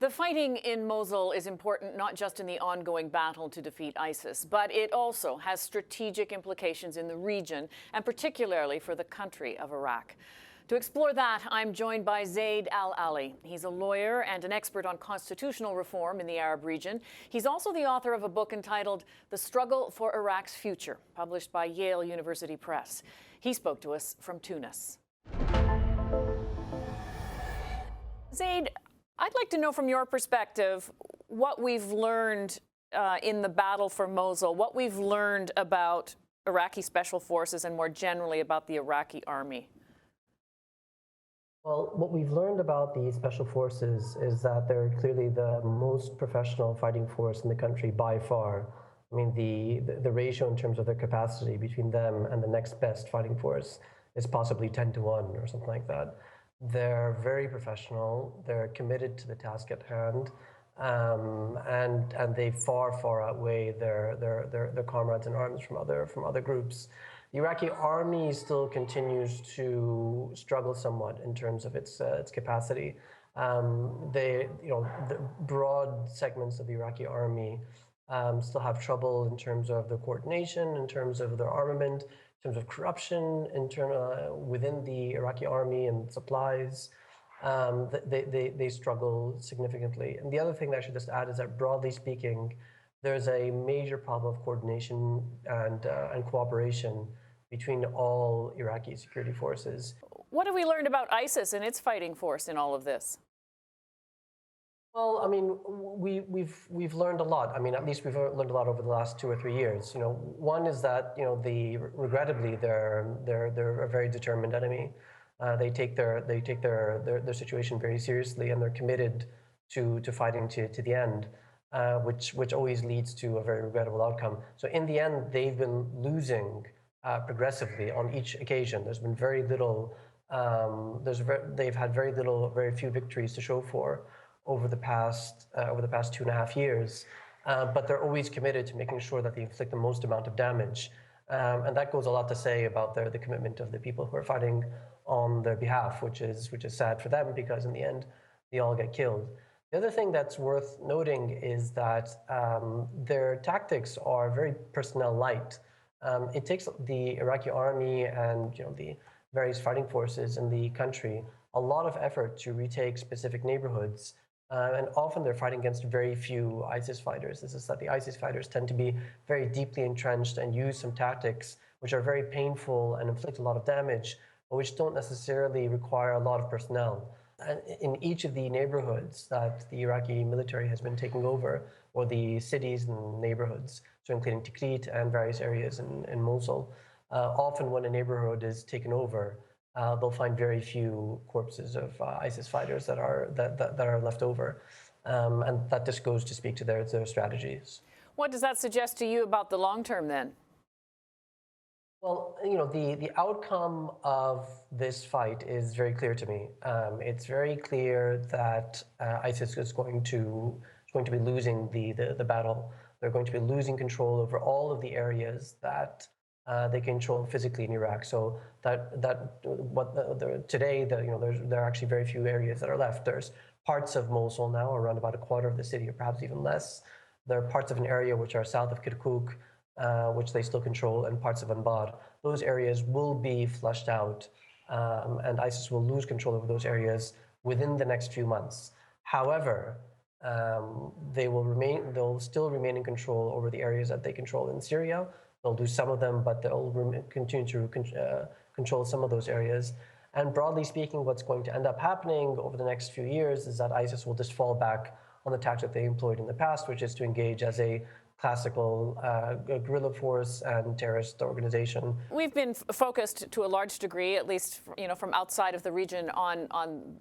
The fighting in Mosul is important not just in the ongoing battle to defeat ISIS, but it also has strategic implications in the region and particularly for the country of Iraq. To explore that, I'm joined by Zaid al-Ali. He's a lawyer and an expert on constitutional reform in the Arab region. He's also the author of a book entitled The Struggle for Iraq's Future, published by Yale University Press. He spoke to us from Tunis. Zaid, I'd like to know from your perspective what we've learned in the battle for Mosul, what we've learned about Iraqi special forces and more generally about the Iraqi army. Well, what we've learned about the special forces is that they're clearly the most professional fighting force in the country by far. I mean, the ratio in terms of their capacity between them and the next best fighting force is possibly 10-1 or something like that. They're very professional, they're committed to the task at hand, and they far outweigh their comrades in arms from other groups. The Iraqi army still continues to struggle somewhat in terms of its capacity. The broad segments of the Iraqi army still have trouble in terms of their coordination, in terms of their armament, in terms of corruption within the Iraqi army and supplies. They struggle significantly. And the other thing that I should just add is that, broadly speaking, there's a major problem of coordination and cooperation between all Iraqi security forces. What have we learned about ISIS and its fighting force in all of this? Well, I mean, we've learned a lot. I mean, at least we've learned a lot over the last 2 or 3 years. One is that regrettably they're a very determined enemy. They take their situation very seriously, and they're committed to fighting to the end, which always leads to a very regrettable outcome. So in the end, they've been losing progressively on each occasion. There's been very little. They've had very few victories to show for over the past 2.5 years. But they're always committed to making sure that they inflict the most amount of damage, and that goes a lot to say about the commitment of the people who are fighting on their behalf, which is sad for them, because in the end they all get killed. The other thing that's worth noting is that their tactics are very personnel light. It takes the Iraqi army and the various fighting forces in the country a lot of effort to retake specific neighborhoods, and often they're fighting against very few ISIS fighters. This is that the ISIS fighters tend to be very deeply entrenched and use some tactics which are very painful and inflict a lot of damage, but which don't necessarily require a lot of personnel. And in each of the neighborhoods that the Iraqi military has been taking over, or the cities and neighborhoods, so including Tikrit and various areas in Mosul, often when a neighborhood is taken over, they'll find very few corpses of ISIS fighters that are left over, and that just goes to speak to their strategies. What does that suggest to you about the long term then? Well, the outcome of this fight is very clear to me. It's very clear that ISIS is going to be losing the battle. They're going to be losing control over all of the areas that they control physically in Iraq. So today, there are actually very few areas that are left. There's parts of Mosul now, around about a quarter of the city, or perhaps even less. There are parts of an area which are south of Kirkuk, which they still control, and parts of Anbar. Those areas will be flushed out, and ISIS will lose control over those areas within the next few months. However, they'll still remain in control over the areas that they control in Syria. They'll do some of them, but they'll continue to control some of those areas. And broadly speaking, what's going to end up happening over the next few years is that ISIS will just fall back on the tactic they employed in the past, which is to engage as a classical guerrilla force and terrorist organization. We've been focused to a large degree, at least from outside of the region, on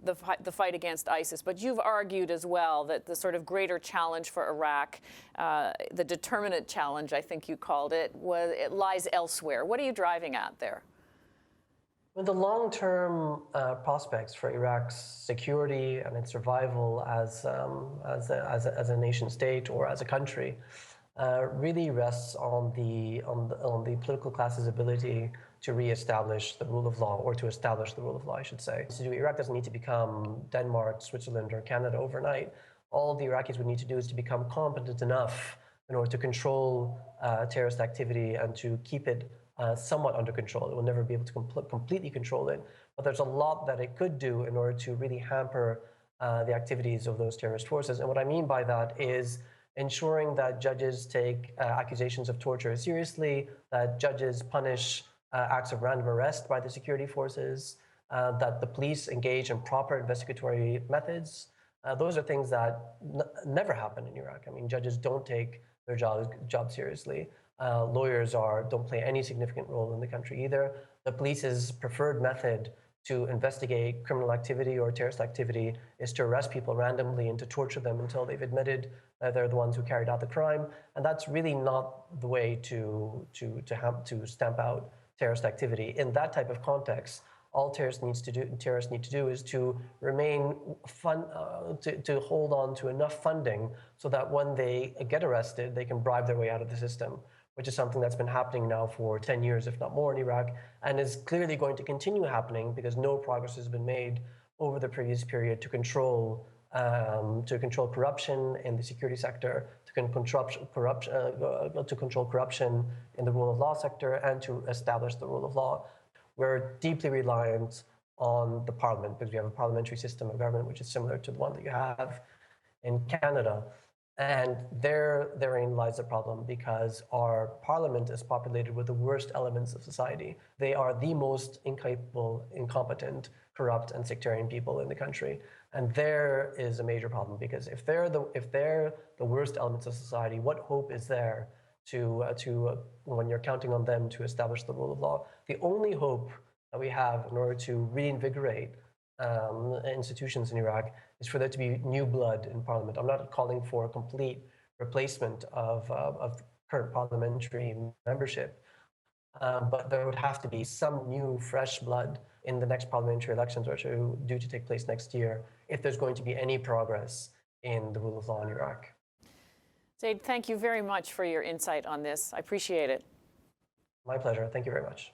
the fight against ISIS. But you've argued as well that the sort of greater challenge for Iraq, the determinant challenge, I think you called it, it lies elsewhere. What are you driving at there? Well, the long-term prospects for Iraq's security and its survival as a nation state or as a country really rests on the political class's ability to reestablish the rule of law, or to establish the rule of law, I should say. So Iraq doesn't need to become Denmark, Switzerland, or Canada overnight. all the Iraqis would need to do is to become competent enough in order to control terrorist activity and to keep it somewhat under control. It will never be able to completely control it, but there's a lot that it could do in order to really hamper the activities of those terrorist forces. And what I mean by that is ensuring that judges take accusations of torture seriously, that judges punish acts of random arrest by the security forces, that the police engage in proper investigatory methods. Those are things that never happen in Iraq. I mean, judges don't take their job seriously. Lawyers don't play any significant role in the country either. The police's preferred method to investigate criminal activity or terrorist activity is to arrest people randomly and to torture them until they've admitted that they're the ones who carried out the crime. And that's really not the way to stamp out terrorist activity. In that type of context, all terrorists need to do is to remain to hold on to enough funding so that when they get arrested, they can bribe their way out of the system, which is something that's been happening now for 10 years, if not more, in Iraq, and is clearly going to continue happening because no progress has been made over the previous period to control corruption in the security sector, to control corruption in the rule of law sector, and to establish the rule of law. We're deeply reliant on the parliament because we have a parliamentary system of government which is similar to the one that you have in Canada. And therein lies the problem, because our parliament is populated with the worst elements of society. They are the most incapable, incompetent, corrupt, and sectarian people in the country. And there is a major problem, because if they're the worst elements of society, what hope is there when you're counting on them to establish the rule of law? The only hope that we have in order to reinvigorate institutions in Iraq is for there to be new blood in parliament. I'm not calling for a complete replacement of current parliamentary membership, but there would have to be some new, fresh blood in the next parliamentary elections, which are due to take place next year, if there's going to be any progress in the rule of law in Iraq. Zaid, thank you very much for your insight on this. I appreciate it. My pleasure. Thank you very much.